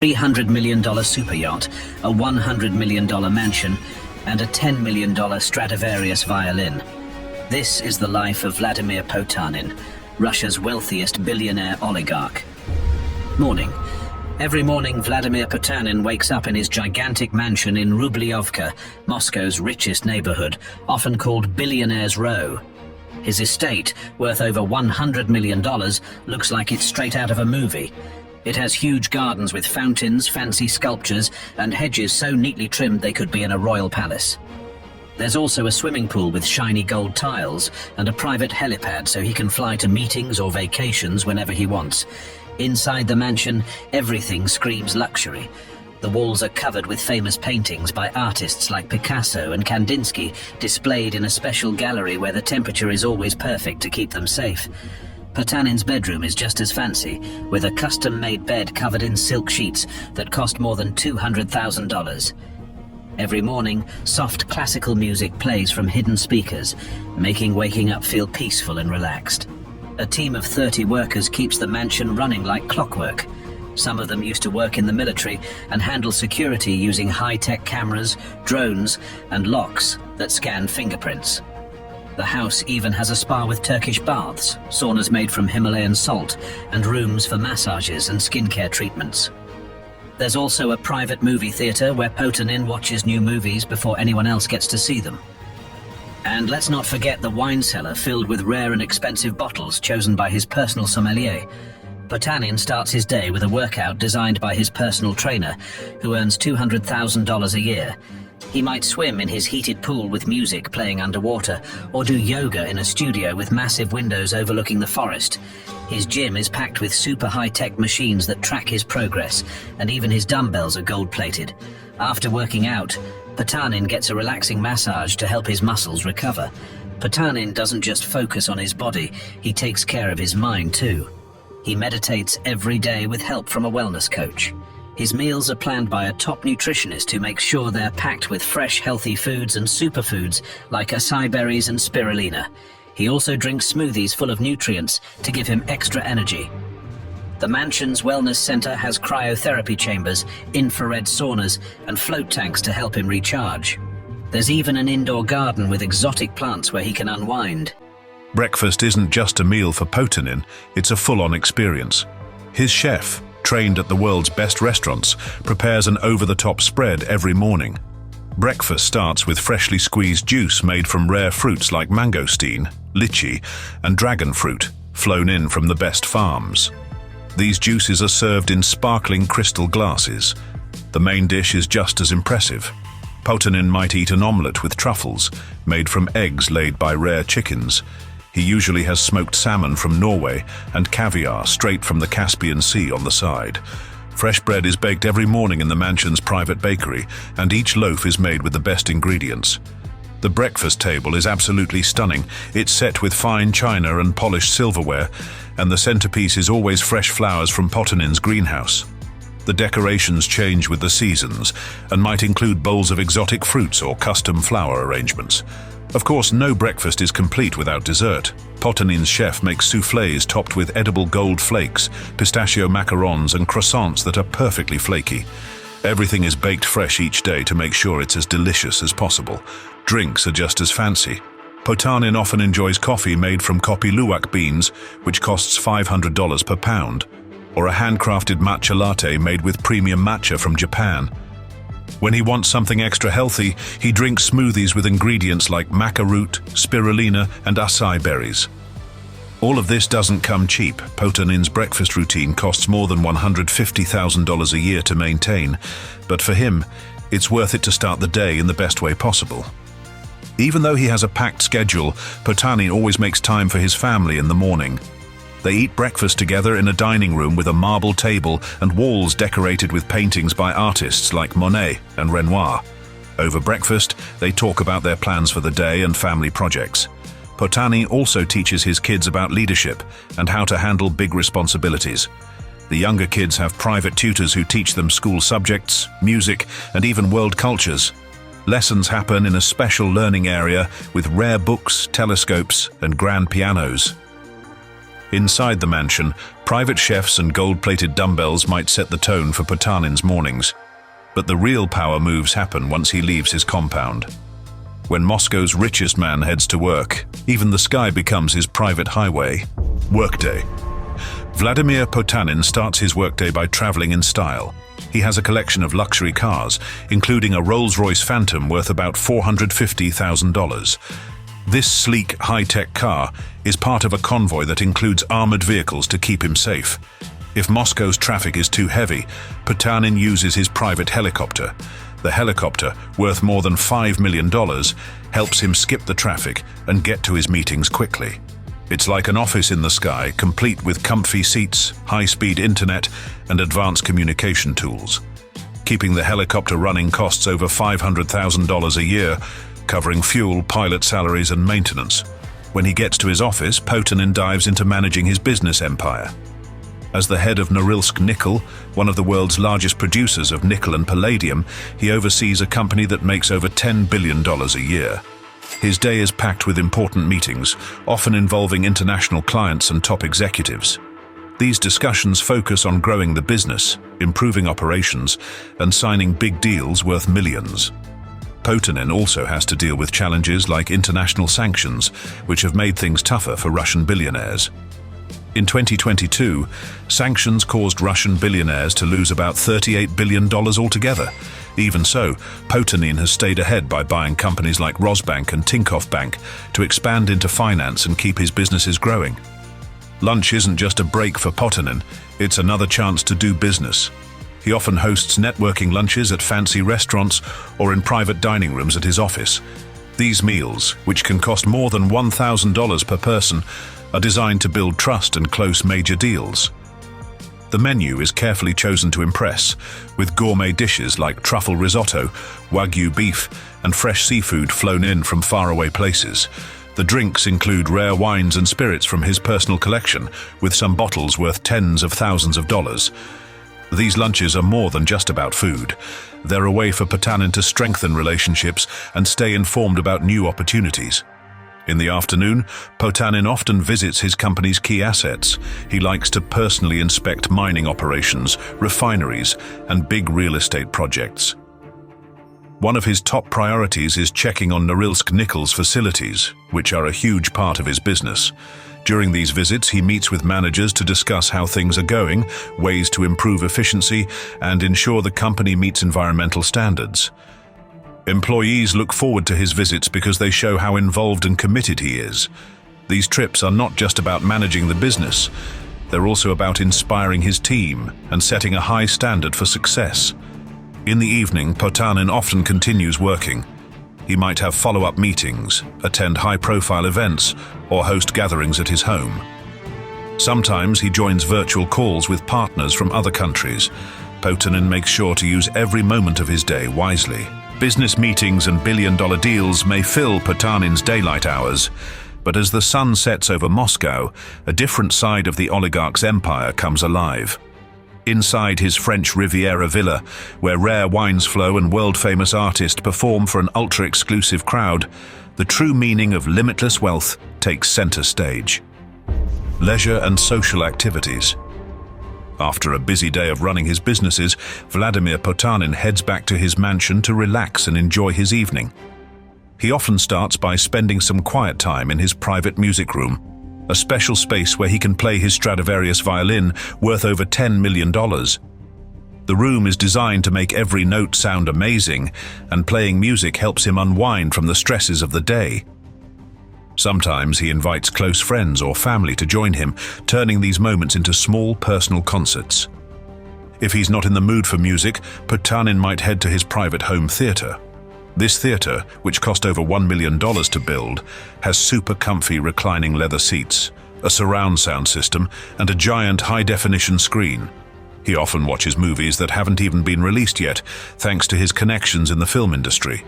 $300 million super yacht, a $100 million mansion, and a $10 million Stradivarius violin. This is the life of Vladimir Potanin, Russia's wealthiest billionaire oligarch. Morning. Every morning, Vladimir Potanin wakes up in his gigantic mansion in Rubliovka, Moscow's richest neighborhood, often called Billionaire's Row. His estate, worth over $100 million, looks like it's straight out of a movie. It has huge gardens with fountains, fancy sculptures, and hedges so neatly trimmed they could be in a royal palace. There's also a swimming pool with shiny gold tiles and a private helipad so he can fly to meetings or vacations whenever he wants. Inside the mansion, everything screams luxury. The walls are covered with famous paintings by artists like Picasso and Kandinsky, displayed in a special gallery where the temperature is always perfect to keep them safe. Potanin's bedroom is just as fancy, with a custom-made bed covered in silk sheets that cost more than $200,000. Every morning, soft classical music plays from hidden speakers, making waking up feel peaceful and relaxed. A team of 30 workers keeps the mansion running like clockwork. Some of them used to work in the military and handle security using high-tech cameras, drones, and locks that scan fingerprints. The house even has a spa with Turkish baths, saunas made from Himalayan salt, and rooms for massages and skincare treatments. There's also a private movie theater where Potanin watches new movies before anyone else gets to see them. And let's not forget the wine cellar filled with rare and expensive bottles chosen by his personal sommelier. Potanin starts his day with a workout designed by his personal trainer, who earns $200,000 a year. He might swim in his heated pool with music playing underwater, or do yoga in a studio with massive windows overlooking the forest. His gym is packed with super high-tech machines that track his progress, and even his dumbbells are gold-plated. After working out, Potanin gets a relaxing massage to help his muscles recover. Potanin doesn't just focus on his body, he takes care of his mind too. He meditates every day with help from a wellness coach. His meals are planned by a top nutritionist who makes sure they're packed with fresh, healthy foods and superfoods like acai berries and spirulina. He also drinks smoothies full of nutrients to give him extra energy. The mansion's wellness center has cryotherapy chambers, infrared saunas, and float tanks to help him recharge. There's even an indoor garden with exotic plants where he can unwind. Breakfast isn't just a meal for Potanin, it's a full-on experience. His chef, trained at the world's best restaurants, prepares an over-the-top spread every morning. Breakfast starts with freshly squeezed juice made from rare fruits like mangosteen, lychee, and dragon fruit, flown in from the best farms. These juices are served in sparkling crystal glasses. The main dish is just as impressive. Potanin might eat an omelette with truffles, made from eggs laid by rare chickens. He usually has smoked salmon from Norway and caviar straight from the Caspian Sea on the side. Fresh bread is baked every morning in the mansion's private bakery, and each loaf is made with the best ingredients. The breakfast table is absolutely stunning. It's set with fine china and polished silverware, and the centerpiece is always fresh flowers from Potanin's greenhouse. The decorations change with the seasons and might include bowls of exotic fruits or custom flower arrangements. Of course, no breakfast is complete without dessert. Potanin's chef makes soufflés topped with edible gold flakes, pistachio macarons, and croissants that are perfectly flaky. Everything is baked fresh each day to make sure it's as delicious as possible. Drinks are just as fancy. Potanin often enjoys coffee made from kopi luwak beans, which costs $500 per pound, or a handcrafted matcha latte made with premium matcha from Japan. When he wants something extra healthy, he drinks smoothies with ingredients like maca root, spirulina, and acai berries. All of this doesn't come cheap. Potanin's breakfast routine costs more than $150,000 a year to maintain, but for him, it's worth it to start the day in the best way possible. Even though he has a packed schedule, Potanin always makes time for his family in the morning. They eat breakfast together in a dining room with a marble table and walls decorated with paintings by artists like Monet and Renoir. Over breakfast, they talk about their plans for the day and family projects. Potanin also teaches his kids about leadership and how to handle big responsibilities. The younger kids have private tutors who teach them school subjects, music, and even world cultures. Lessons happen in a special learning area with rare books, telescopes, and grand pianos. Inside the mansion, private chefs and gold-plated dumbbells might set the tone for Potanin's mornings. But the real power moves happen once he leaves his compound. When Moscow's richest man heads to work, even the sky becomes his private highway. Workday. Vladimir Potanin starts his workday by traveling in style. He has a collection of luxury cars, including a Rolls-Royce Phantom worth about $450,000. This sleek, high-tech car is part of a convoy that includes armored vehicles to keep him safe. If Moscow's traffic is too heavy, Potanin uses his private helicopter. The helicopter, worth more than $5 million, helps him skip the traffic and get to his meetings quickly. It's like an office in the sky, complete with comfy seats, high-speed internet, and advanced communication tools. Keeping the helicopter running costs over $500,000 a year, covering fuel, pilot salaries, and maintenance. When he gets to his office, Potanin dives into managing his business empire. As the head of Norilsk Nickel, one of the world's largest producers of nickel and palladium, he oversees a company that makes over $10 billion a year. His day is packed with important meetings, often involving international clients and top executives. These discussions focus on growing the business, improving operations, and signing big deals worth millions. Potanin also has to deal with challenges like international sanctions, which have made things tougher for Russian billionaires. In 2022, sanctions caused Russian billionaires to lose about $38 billion altogether. Even so, Potanin has stayed ahead by buying companies like Rosbank and Tinkoff Bank to expand into finance and keep his businesses growing. Lunch isn't just a break for Potanin, it's another chance to do business. He often hosts networking lunches at fancy restaurants or in private dining rooms at his office. These meals, which can cost more than $1,000 per person, are designed to build trust and close major deals. The menu is carefully chosen to impress, with gourmet dishes like truffle risotto, wagyu beef, and fresh seafood flown in from faraway places. The drinks include rare wines and spirits from his personal collection, with some bottles worth tens of thousands of dollars. These lunches are more than just about food. They're a way for Potanin to strengthen relationships and stay informed about new opportunities. In the afternoon, Potanin often visits his company's key assets. He likes to personally inspect mining operations, refineries, and big real estate projects. One of his top priorities is checking on Norilsk Nickel's facilities, which are a huge part of his business. During these visits, he meets with managers to discuss how things are going, ways to improve efficiency, and ensure the company meets environmental standards. Employees look forward to his visits because they show how involved and committed he is. These trips are not just about managing the business, they're also about inspiring his team and setting a high standard for success. In the evening, Potanin often continues working. He might have follow-up meetings, attend high-profile events, or host gatherings at his home. Sometimes he joins virtual calls with partners from other countries. Potanin makes sure to use every moment of his day wisely. Business meetings and billion-dollar deals may fill Potanin's daylight hours, but as the sun sets over Moscow, a different side of the oligarch's empire comes alive. Inside his French Riviera villa, where rare wines flow and world-famous artists perform for an ultra-exclusive crowd, the true meaning of limitless wealth takes center stage. Leisure and social activities. After a busy day of running his businesses, Vladimir Potanin heads back to his mansion to relax and enjoy his evening. He often starts by spending some quiet time in his private music room, a special space where he can play his Stradivarius violin worth over $10 million. The room is designed to make every note sound amazing, and playing music helps him unwind from the stresses of the day. Sometimes he invites close friends or family to join him, turning these moments into small personal concerts. If he's not in the mood for music, Potanin might head to his private home theater. This theater, which cost over $1 million to build, has super comfy reclining leather seats, a surround sound system, and a giant high-definition screen. He often watches movies that haven't even been released yet, thanks to his connections in the film industry.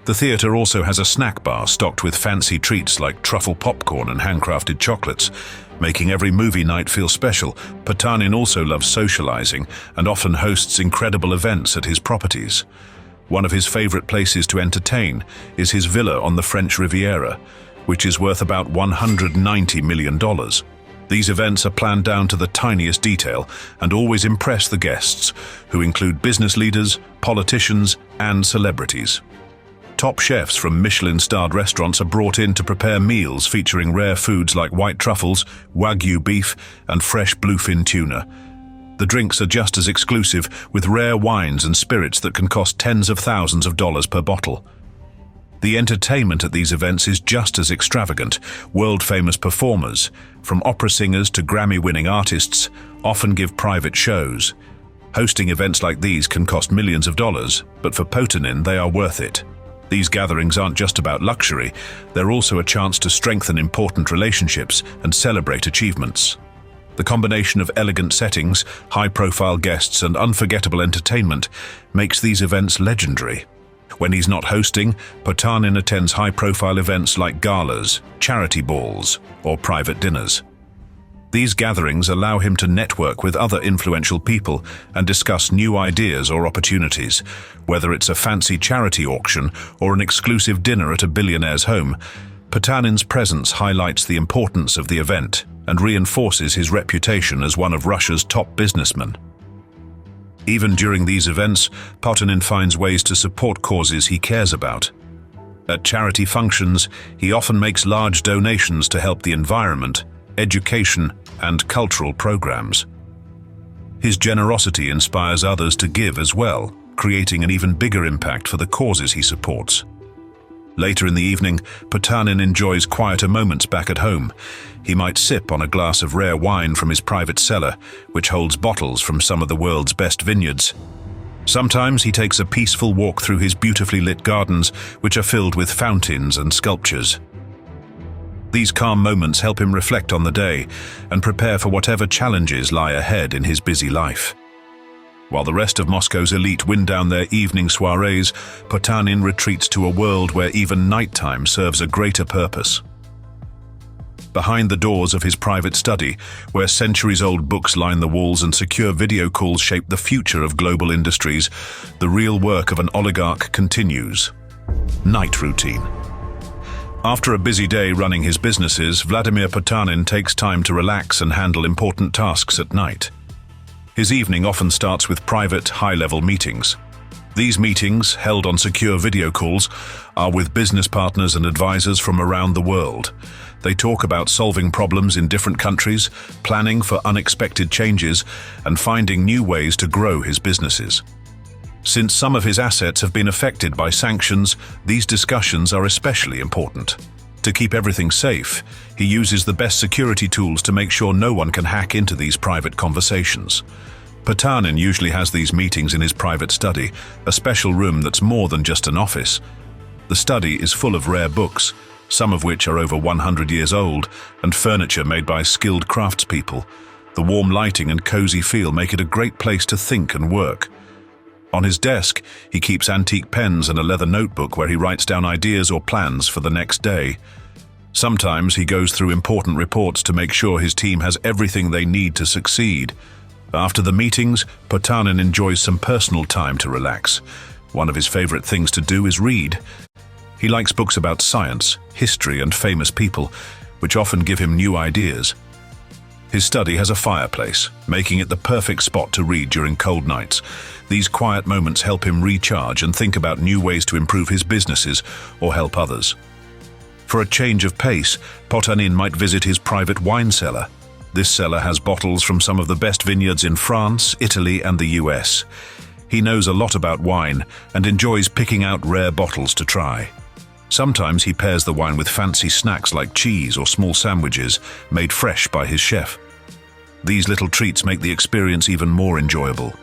The theater also has a snack bar stocked with fancy treats like truffle popcorn and handcrafted chocolates, making every movie night feel special. Potanin also loves socializing and often hosts incredible events at his properties. One of his favorite places to entertain is his villa on the French Riviera, which is worth about $190 million. These events are planned down to the tiniest detail and always impress the guests, who include business leaders, politicians, and celebrities. Top chefs from Michelin-starred restaurants are brought in to prepare meals featuring rare foods like white truffles, Wagyu beef, and fresh bluefin tuna. The drinks are just as exclusive, with rare wines and spirits that can cost tens of thousands of dollars per bottle. The entertainment at these events is just as extravagant. World-famous performers, from opera singers to Grammy-winning artists, often give private shows. Hosting events like these can cost millions of dollars, but for Potanin, they are worth it. These gatherings aren't just about luxury, they're also a chance to strengthen important relationships and celebrate achievements. The combination of elegant settings, high-profile guests, and unforgettable entertainment makes these events legendary. When he's not hosting, Potanin attends high-profile events like galas, charity balls, or private dinners. These gatherings allow him to network with other influential people and discuss new ideas or opportunities. Whether it's a fancy charity auction or an exclusive dinner at a billionaire's home, Potanin's presence highlights the importance of the event and reinforces his reputation as one of Russia's top businessmen. Even during these events, Potanin finds ways to support causes he cares about. At charity functions, he often makes large donations to help the environment, education, and cultural programs. His generosity inspires others to give as well, creating an even bigger impact for the causes he supports. Later in the evening, Potanin enjoys quieter moments back at home. He might sip on a glass of rare wine from his private cellar, which holds bottles from some of the world's best vineyards. Sometimes he takes a peaceful walk through his beautifully lit gardens, which are filled with fountains and sculptures. These calm moments help him reflect on the day and prepare for whatever challenges lie ahead in his busy life. While the rest of Moscow's elite wind down their evening soirees, Potanin retreats to a world where even nighttime serves a greater purpose. Behind the doors of his private study, where centuries-old books line the walls and secure video calls shape the future of global industries, the real work of an oligarch continues. Night routine. After a busy day running his businesses, Vladimir Potanin takes time to relax and handle important tasks at night. His evening often starts with private, high-level meetings. These meetings, held on secure video calls, are with business partners and advisors from around the world. They talk about solving problems in different countries, planning for unexpected changes, and finding new ways to grow his businesses. Since some of his assets have been affected by sanctions, these discussions are especially important. To keep everything safe, he uses the best security tools to make sure no one can hack into these private conversations. Potanin usually has these meetings in his private study, a special room that's more than just an office. The study is full of rare books, some of which are over 100 years old, and furniture made by skilled craftspeople. The warm lighting and cozy feel make it a great place to think and work. On his desk, he keeps antique pens and a leather notebook where he writes down ideas or plans for the next day. Sometimes he goes through important reports to make sure his team has everything they need to succeed. After the meetings, Potanin enjoys some personal time to relax. One of his favorite things to do is read. He likes books about science, history, and famous people, which often give him new ideas. His study has a fireplace, making it the perfect spot to read during cold nights. These quiet moments help him recharge and think about new ways to improve his businesses or help others. For a change of pace, Potanin might visit his private wine cellar. This cellar has bottles from some of the best vineyards in France, Italy, and the US. He knows a lot about wine and enjoys picking out rare bottles to try. Sometimes he pairs the wine with fancy snacks like cheese or small sandwiches made fresh by his chef. These little treats make the experience even more enjoyable.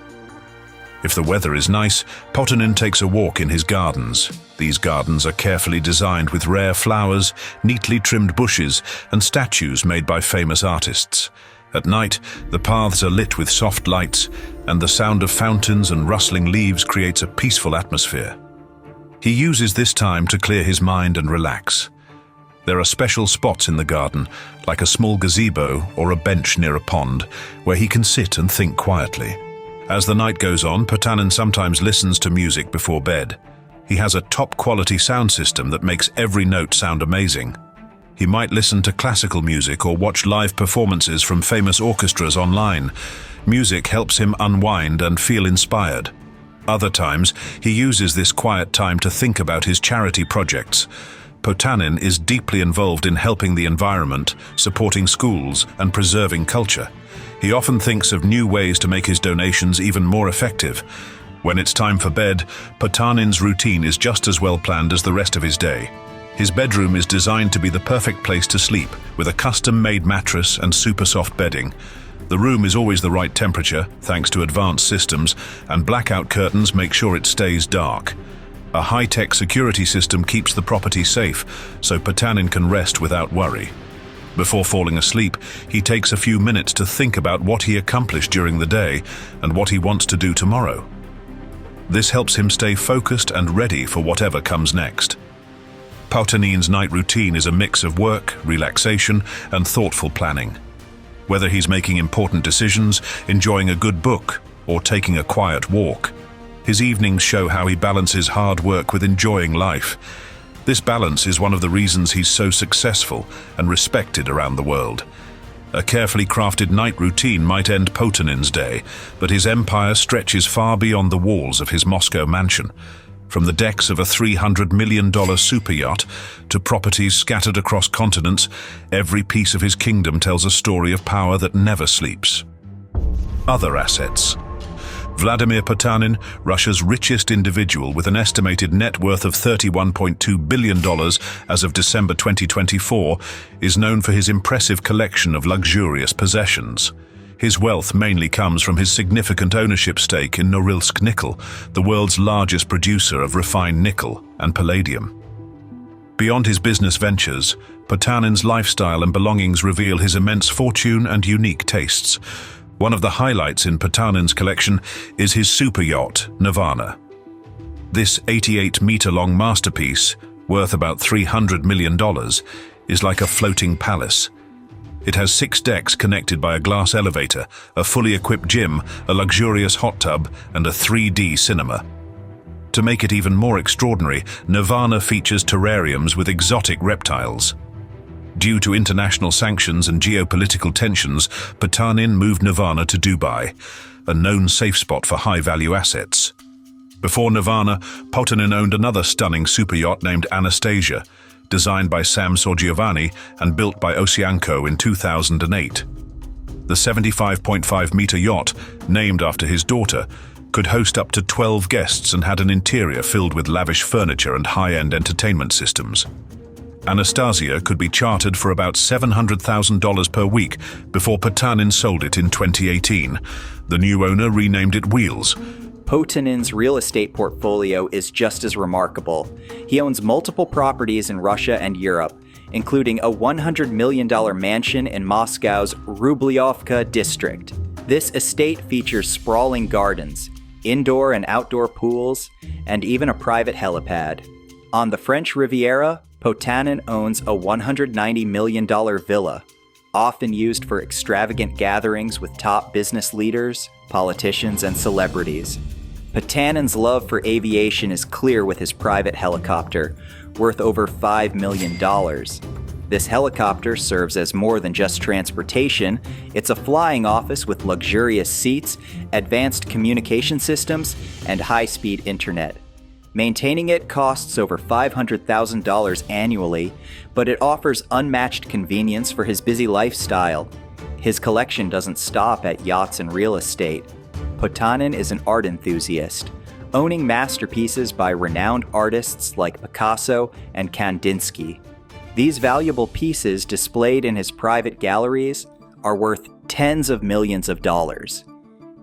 If the weather is nice, Potanin takes a walk in his gardens. These gardens are carefully designed with rare flowers, neatly trimmed bushes, and statues made by famous artists. At night, the paths are lit with soft lights, and the sound of fountains and rustling leaves creates a peaceful atmosphere. He uses this time to clear his mind and relax. There are special spots in the garden, like a small gazebo or a bench near a pond, where he can sit and think quietly. As the night goes on, Potanin sometimes listens to music before bed. He has a top-quality sound system that makes every note sound amazing. He might listen to classical music or watch live performances from famous orchestras online. Music helps him unwind and feel inspired. Other times, he uses this quiet time to think about his charity projects. Potanin is deeply involved in helping the environment, supporting schools, and preserving culture. He often thinks of new ways to make his donations even more effective. When it's time for bed, Potanin's routine is just as well planned as the rest of his day. His bedroom is designed to be the perfect place to sleep, with a custom-made mattress and super soft bedding. The room is always the right temperature, thanks to advanced systems, and blackout curtains make sure it stays dark. A high-tech security system keeps the property safe, so Potanin can rest without worry. Before falling asleep, he takes a few minutes to think about what he accomplished during the day and what he wants to do tomorrow. This helps him stay focused and ready for whatever comes next. Potanin's night routine is a mix of work, relaxation, and thoughtful planning. Whether he's making important decisions, enjoying a good book, or taking a quiet walk, his evenings show how he balances hard work with enjoying life. This balance is one of the reasons he's so successful and respected around the world. A carefully crafted night routine might end Potanin's day, but his empire stretches far beyond the walls of his Moscow mansion. From the decks of a $300 million super yacht to properties scattered across continents, every piece of his kingdom tells a story of power that never sleeps. Other assets. Vladimir Potanin, Russia's richest individual with an estimated net worth of $31.2 billion as of December 2024, is known for his impressive collection of luxurious possessions. His wealth mainly comes from his significant ownership stake in Norilsk Nickel, the world's largest producer of refined nickel and palladium. Beyond his business ventures, Potanin's lifestyle and belongings reveal his immense fortune and unique tastes. One of the highlights in Potanin's collection is his super yacht, Nirvana. This 88-meter-long masterpiece, worth about $300 million, is like a floating palace. It has 6 decks connected by a glass elevator, a fully equipped gym, a luxurious hot tub, and a 3D cinema. To make it even more extraordinary, Nirvana features terrariums with exotic reptiles. Due to international sanctions and geopolitical tensions, Potanin moved Nirvana to Dubai, a known safe spot for high-value assets. Before Nirvana, Potanin owned another stunning super yacht named Anastasia, designed by Sam Sorgiovanni and built by Oceanco in 2008. The 75.5-meter yacht, named after his daughter, could host up to 12 guests and had an interior filled with lavish furniture and high-end entertainment systems. Anastasia could be chartered for about $700,000 per week before Potanin sold it in 2018. The new owner renamed it Wheels. Potanin's real estate portfolio is just as remarkable. He owns multiple properties in Russia and Europe, including a $100 million mansion in Moscow's Rubliovka district. This estate features sprawling gardens, indoor and outdoor pools, and even a private helipad. On the French Riviera, Potanin owns a $190 million villa, often used for extravagant gatherings with top business leaders, politicians, and celebrities. Potanin's love for aviation is clear with his private helicopter, worth over $5 million. This helicopter serves as more than just transportation. It's a flying office with luxurious seats, advanced communication systems, and high-speed internet. Maintaining it costs over $500,000 annually, but it offers unmatched convenience for his busy lifestyle. His collection doesn't stop at yachts and real estate. Potanin is an art enthusiast, owning masterpieces by renowned artists like Picasso and Kandinsky. These valuable pieces displayed in his private galleries are worth tens of millions of dollars.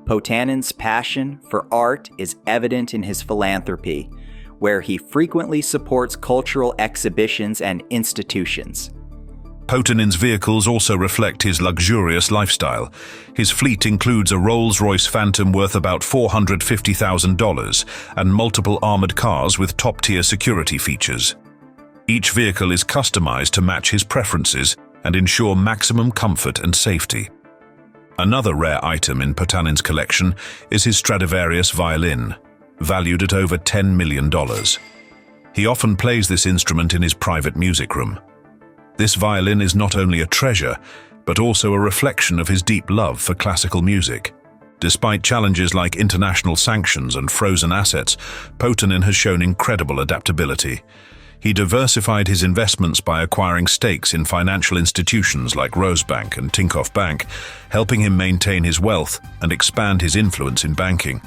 Potanin's passion for art is evident in his philanthropy, where he frequently supports cultural exhibitions and institutions. Potanin's vehicles also reflect his luxurious lifestyle. His fleet includes a Rolls-Royce Phantom worth about $450,000 and multiple armored cars with top-tier security features. Each vehicle is customized to match his preferences and ensure maximum comfort and safety. Another rare item in Potanin's collection is his Stradivarius violin, valued at over $10 million. He often plays this instrument in his private music room. This violin is not only a treasure, but also a reflection of his deep love for classical music. Despite challenges like international sanctions and frozen assets, Potanin has shown incredible adaptability. He diversified his investments by acquiring stakes in financial institutions like Rosebank and Tinkoff Bank, helping him maintain his wealth and expand his influence in banking.